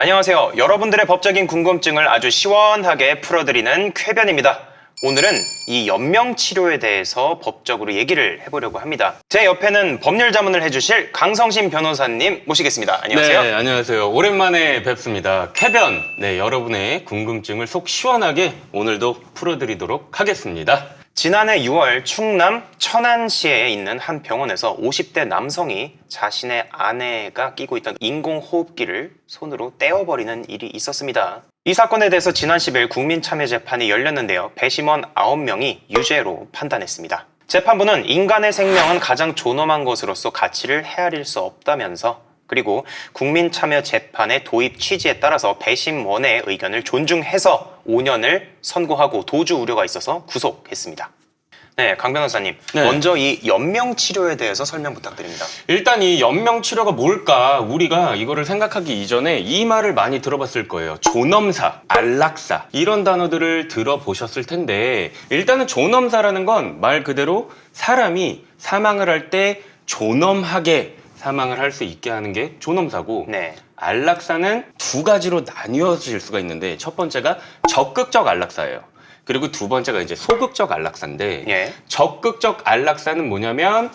안녕하세요. 여러분들의 법적인 궁금증을 아주 시원하게 풀어드리는 쾌변입니다. 오늘은 이 연명치료에 대해서 법적으로 얘기를 해보려고 합니다. 제 옆에는 법률 자문을 해주실 강성신 변호사님 모시겠습니다. 안녕하세요. 네, 안녕하세요. 오랜만에 뵙습니다. 쾌변. 네, 여러분의 궁금증을 속 시원하게 오늘도 풀어드리도록 하겠습니다. 지난해 6월 충남 천안시에 있는 한 병원에서 50대 남성이 자신의 아내가 끼고 있던 인공호흡기를 손으로 떼어버리는 일이 있었습니다. 이 사건에 대해서 지난 10일 국민참여재판이 열렸는데요. 배심원 9명이 유죄로 판단했습니다. 재판부는 인간의 생명은 가장 존엄한 것으로서 가치를 헤아릴 수 없다면서, 그리고 국민참여재판의 도입 취지에 따라서 배심원의 의견을 존중해서 5년을 선고하고 도주 우려가 있어서 구속했습니다. 네, 강 변호사님. 네. 먼저 이 연명치료에 대해서 설명 부탁드립니다. 일단 이 연명치료가 뭘까? 우리가 이거를 생각하기 이전에 이 말을 많이 들어봤을 거예요. 존엄사, 안락사 이런 단어들을 들어보셨을 텐데, 일단은 존엄사라는 건 말 그대로 사람이 사망을 할 때 존엄하게 사망을 할 수 있게 하는 게 존엄사고, 네. 안락사는 두 가지로 나뉘어질 수가 있는데, 첫 번째가 적극적 안락사예요. 그리고 두 번째가 이제 소극적 안락사인데, 예. 적극적 안락사는 뭐냐면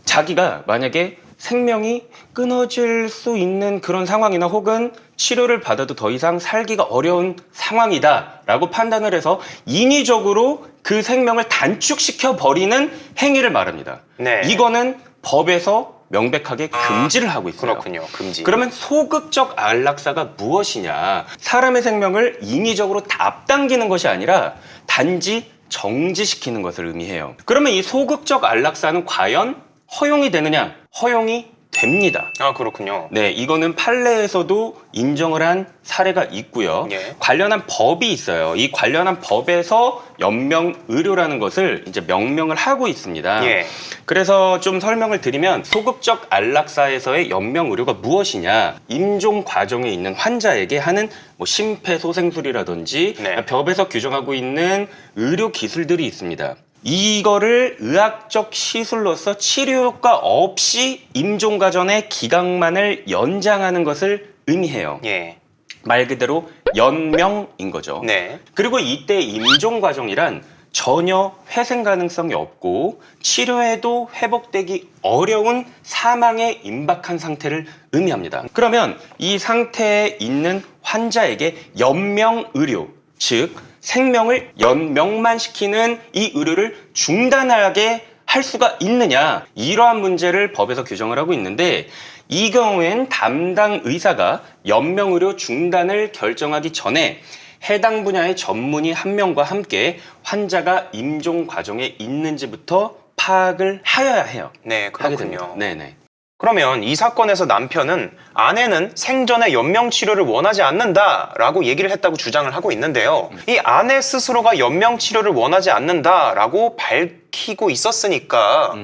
자기가 만약에 생명이 끊어질 수 있는 그런 상황이나 혹은 치료를 받아도 더 이상 살기가 어려운 상황이다 라고 판단을 해서 인위적으로 그 생명을 단축시켜 버리는 행위를 말합니다. 네. 이거는 법에서 명백하게 금지를 하고 있어요. 그렇군요. 금지. 그러면 소극적 안락사가 무엇이냐? 사람의 생명을 인위적으로 앞당기는 것이 아니라 단지 정지시키는 것을 의미해요. 그러면 이 소극적 안락사는 과연 허용이 되느냐? 허용이 됩니다. 아, 그렇군요. 네, 이거는 판례에서도 인정을 한 사례가 있고요. 예. 관련한 법이 있어요. 이 관련한 법에서 연명의료라는 것을 이제 명명을 하고 있습니다. 예. 그래서 좀 설명을 드리면, 소극적 안락사에서의 연명의료가 무엇이냐? 임종 과정에 있는 환자에게 하는 뭐 심폐소생술이라든지 네. 법에서 규정하고 있는 의료 기술들이 있습니다. 이거를 의학적 시술로서 치료 효과 없이 임종 과정의 기간만을 연장하는 것을 의미해요. 예. 말 그대로 연명인 거죠. 네. 그리고 이때 임종 과정이란 전혀 회생 가능성이 없고 치료해도 회복되기 어려운 사망에 임박한 상태를 의미합니다. 그러면 이 상태에 있는 환자에게 연명의료, 즉 생명을 연명만 시키는 이 의료를 중단하게 할 수가 있느냐, 이러한 문제를 법에서 규정을 하고 있는데, 이 경우엔 담당 의사가 연명의료 중단을 결정하기 전에 해당 분야의 전문의 한 명과 함께 환자가 임종 과정에 있는지부터 파악을 하여야 해요. 네, 하게 됩니다. 그렇군요. 네네. 그러면 이 사건에서 남편은 아내는 생전에 연명치료를 원하지 않는다라고 얘기를 했다고 주장을 하고 있는데요. 이 아내 스스로가 연명치료를 원하지 않는다라고 밝히고 있었으니까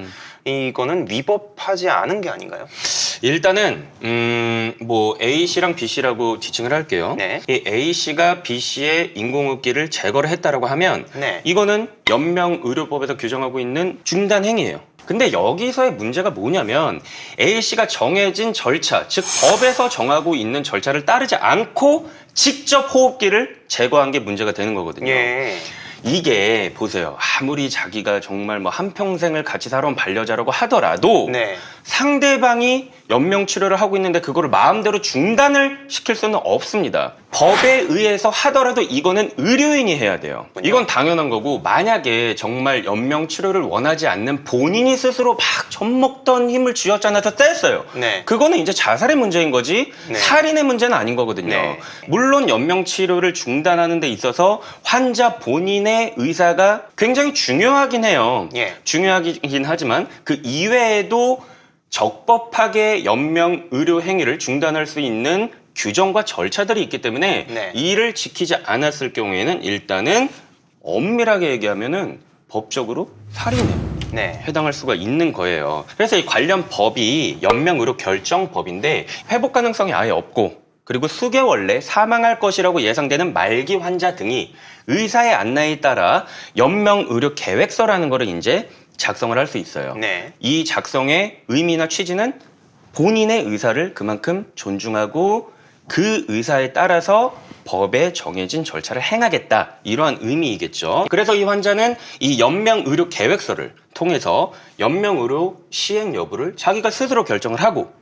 이거는 위법하지 않은 게 아닌가요? 일단은 뭐 A씨랑 B씨라고 지칭을 할게요. 네. 이 A씨가 B씨의 인공호흡기를 제거를 했다라고 하면 네. 이거는 연명의료법에서 규정하고 있는 중단 행위예요. 근데 여기서의 문제가 뭐냐면, A씨가 정해진 절차, 즉 법에서 정하고 있는 절차를 따르지 않고 직접 호흡기를 제거한 게 문제가 되는 거거든요. 예. 이게 보세요. 아무리 자기가 정말 뭐 한평생을 같이 살아온 반려자라고 하더라도 네. 상대방이 연명치료를 하고 있는데 그거를 마음대로 중단을 시킬 수는 없습니다. 법에 의해서 하더라도 이거는 의료인이 해야 돼요. 이건 당연한 거고, 만약에 정말 연명치료를 원하지 않는 본인이 스스로 막 젖먹던 힘을 쥐어짜내서 뗐어요. 네. 그거는 이제 자살의 문제인 거지 네. 살인의 문제는 아닌 거거든요. 네. 물론 연명치료를 중단하는 데 있어서 환자 본인의 의사가 굉장히 중요하긴 해요. 예. 중요하긴 하지만 그 이외에도 적법하게 연명의료 행위를 중단할 수 있는 규정과 절차들이 있기 때문에 네. 이를 지키지 않았을 경우에는 일단은 엄밀하게 얘기하면은 법적으로 살인에 네. 해당할 수가 있는 거예요. 그래서 이 관련 법이 연명의료 결정법인데, 회복 가능성이 아예 없고, 그리고 수개월 내 사망할 것이라고 예상되는 말기 환자 등이 의사의 안내에 따라 연명의료 계획서라는 거를 이제 작성을 할 수 있어요. 네. 이 작성의 의미나 취지는 본인의 의사를 그만큼 존중하고 그 의사에 따라서 법에 정해진 절차를 행하겠다, 이러한 의미이겠죠. 그래서 이 환자는 이 연명의료 계획서를 통해서 연명의료 시행 여부를 자기가 스스로 결정을 하고,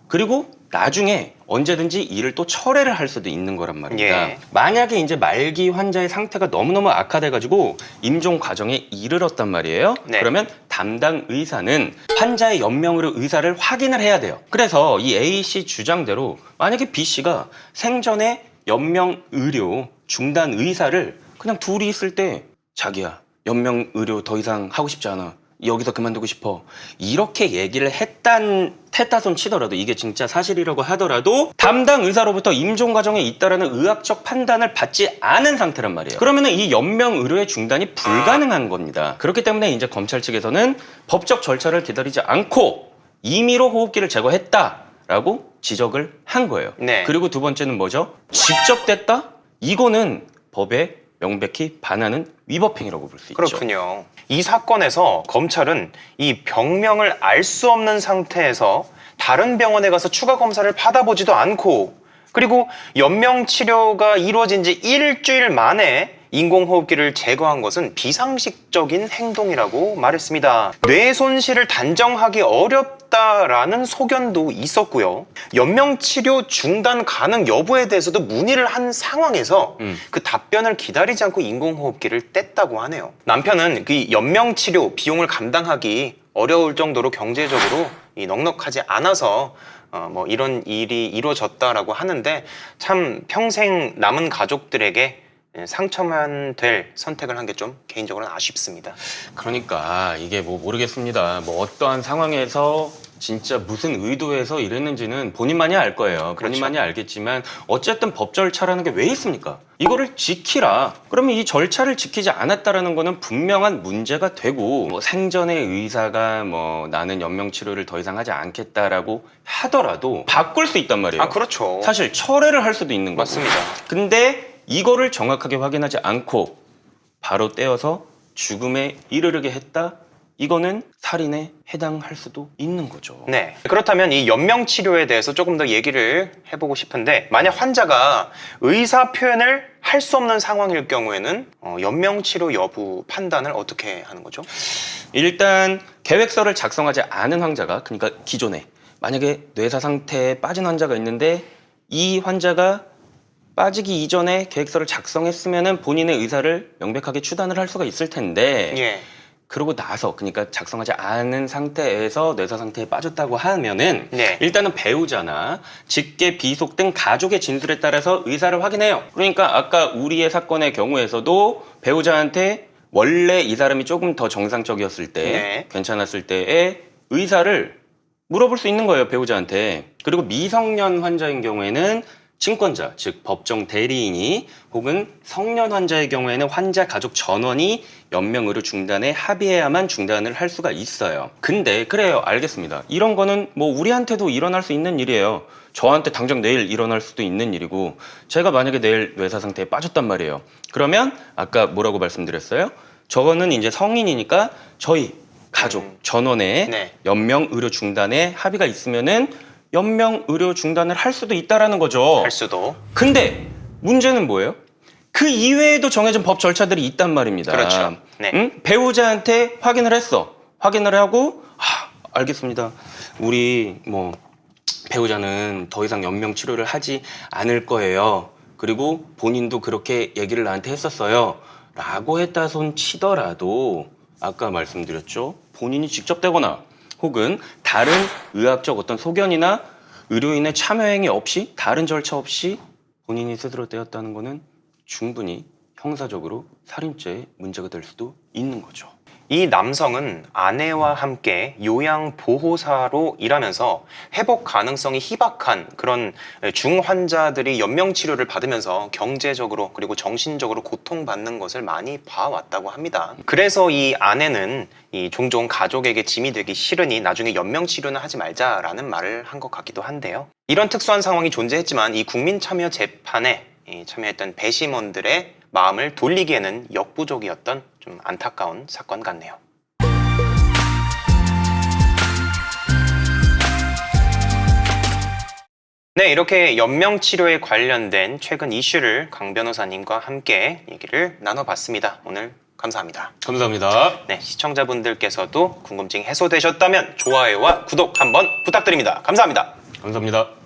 그리고 나중에 언제든지 이를 또 철회를 할 수도 있는 거란 말입니다. 예. 만약에 이제 말기 환자의 상태가 너무너무 악화돼가지고 임종 과정에 이르렀단 말이에요. 네. 그러면 담당 의사는 환자의 연명의료 의사를 확인을 해야 돼요. 그래서 이 A씨 주장대로 만약에 B씨가 생전에 연명의료 중단 의사를 그냥 둘이 있을 때 자기야, 연명의료 더 이상 하고 싶지 않아, 여기서 그만두고 싶어, 이렇게 얘기를 했다손 치더라도, 이게 진짜 사실이라고 하더라도 담당 의사로부터 임종 과정에 있다라는 의학적 판단을 받지 않은 상태란 말이에요. 그러면은 이 연명 의료의 중단이 불가능한 겁니다. 그렇기 때문에 이제 검찰 측에서는 법적 절차를 기다리지 않고 임의로 호흡기를 제거했다라고 지적을 한 거예요. 네. 그리고 두 번째는 뭐죠? 직접 뗐다? 이거는 법에 명백히 반하는 위법행위라고 볼 수 있죠. 그렇군요. 이 사건에서 검찰은 이 병명을 알 수 없는 상태에서 다른 병원에 가서 추가 검사를 받아보지도 않고, 그리고 연명 치료가 이루어진 지 일주일 만에 인공호흡기를 제거한 것은 비상식적인 행동이라고 말했습니다. 뇌 손실을 단정하기 어렵다라는 소견도 있었고요. 연명 치료 중단 가능 여부에 대해서도 문의를 한 상황에서 그 답변을 기다리지 않고 인공호흡기를 뗐다고 하네요. 남편은 그 연명 치료 비용을 감당하기 어려울 정도로 경제적으로 넉넉하지 않아서 뭐 이런 일이 이루어졌다라고 하는데, 참 평생 남은 가족들에게 상처만 될 선택을 한 게 좀 개인적으로는 아쉽습니다. 그러니까 이게 뭐 모르겠습니다. 뭐 어떠한 상황에서 진짜 무슨 의도에서 이랬는지는 본인만이 알 거예요. 그렇죠. 본인만이 알겠지만 어쨌든 법 절차라는 게 왜 있습니까? 이거를 지키라. 그러면 이 절차를 지키지 않았다라는 거는 분명한 문제가 되고, 뭐 생전에 의사가 뭐 나는 연명 치료를 더 이상 하지 않겠다라고 하더라도 바꿀 수 있단 말이에요. 아, 그렇죠. 사실 철회를 할 수도 있는 거고. 맞습니다. 근데 이거를 정확하게 확인하지 않고 바로 떼어서 죽음에 이르게 했다? 이거는 살인에 해당할 수도 있는 거죠. 네. 그렇다면 이 연명 치료에 대해서 조금 더 얘기를 해보고 싶은데, 만약 환자가 의사 표현을 할 수 없는 상황일 경우에는 연명 치료 여부 판단을 어떻게 하는 거죠? 일단 계획서를 작성하지 않은 환자가, 그러니까 기존에 만약에 뇌사 상태에 빠진 환자가 있는데 이 환자가 빠지기 이전에 계획서를 작성했으면은 본인의 의사를 명백하게 추단을 할 수가 있을 텐데, 예. 그러고 나서, 그러니까 작성하지 않은 상태에서 뇌사 상태에 빠졌다고 하면은 네. 일단은 배우자나 직계, 비속 등 가족의 진술에 따라서 의사를 확인해요. 그러니까 아까 우리의 사건의 경우에서도 배우자한테 원래 이 사람이 조금 더 정상적이었을 때, 네. 괜찮았을 때의 의사를 물어볼 수 있는 거예요, 배우자한테. 그리고 미성년 환자인 경우에는 친권자, 즉 법정 대리인이, 혹은 성년 환자의 경우에는 환자 가족 전원이 연명의료 중단에 합의해야만 중단을 할 수가 있어요. 근데 그래요, 알겠습니다. 이런 거는 뭐 우리한테도 일어날 수 있는 일이에요. 저한테 당장 내일 일어날 수도 있는 일이고, 제가 만약에 내일 뇌사 상태에 빠졌단 말이에요. 그러면 아까 뭐라고 말씀드렸어요? 저거는 이제 성인이니까 저희 가족 전원의 네. 연명의료 중단에 합의가 있으면은 연명의료 중단을 할 수도 있다라는 거죠. 할 수도. 근데 문제는 뭐예요? 그 이외에도 정해진 법 절차들이 있단 말입니다. 그렇죠. 네. 응? 배우자한테 확인을 했어. 확인을 하고, 알겠습니다. 우리 뭐 배우자는 더 이상 연명 치료를 하지 않을 거예요. 그리고 본인도 그렇게 얘기를 나한테 했었어요. 라고 했다 손 치더라도 아까 말씀드렸죠. 본인이 직접 떼거나 혹은 다른 의학적 어떤 소견이나 의료인의 참여 행위 없이, 다른 절차 없이 본인이 스스로 떼었다는 거는 충분히 형사적으로 살인죄의 문제가 될 수도 있는 거죠. 이 남성은 아내와 함께 요양보호사로 일하면서 회복 가능성이 희박한 그런 중환자들이 연명치료를 받으면서 경제적으로 그리고 정신적으로 고통받는 것을 많이 봐왔다고 합니다. 그래서 이 아내는 종종 가족에게 짐이 되기 싫으니 나중에 연명치료는 하지 말자라는 말을 한 것 같기도 한데요. 이런 특수한 상황이 존재했지만 이 국민참여 재판에 참여했던 배심원들의 마음을 돌리기에는 역부족이었던 좀 안타까운 사건 같네요. 네, 이렇게 연명치료에 관련된 최근 이슈를 강 변호사님과 함께 얘기를 나눠봤습니다. 오늘 감사합니다. 감사합니다. 네, 시청자분들께서도 궁금증 해소되셨다면 좋아요와 구독 한번 부탁드립니다. 감사합니다. 감사합니다.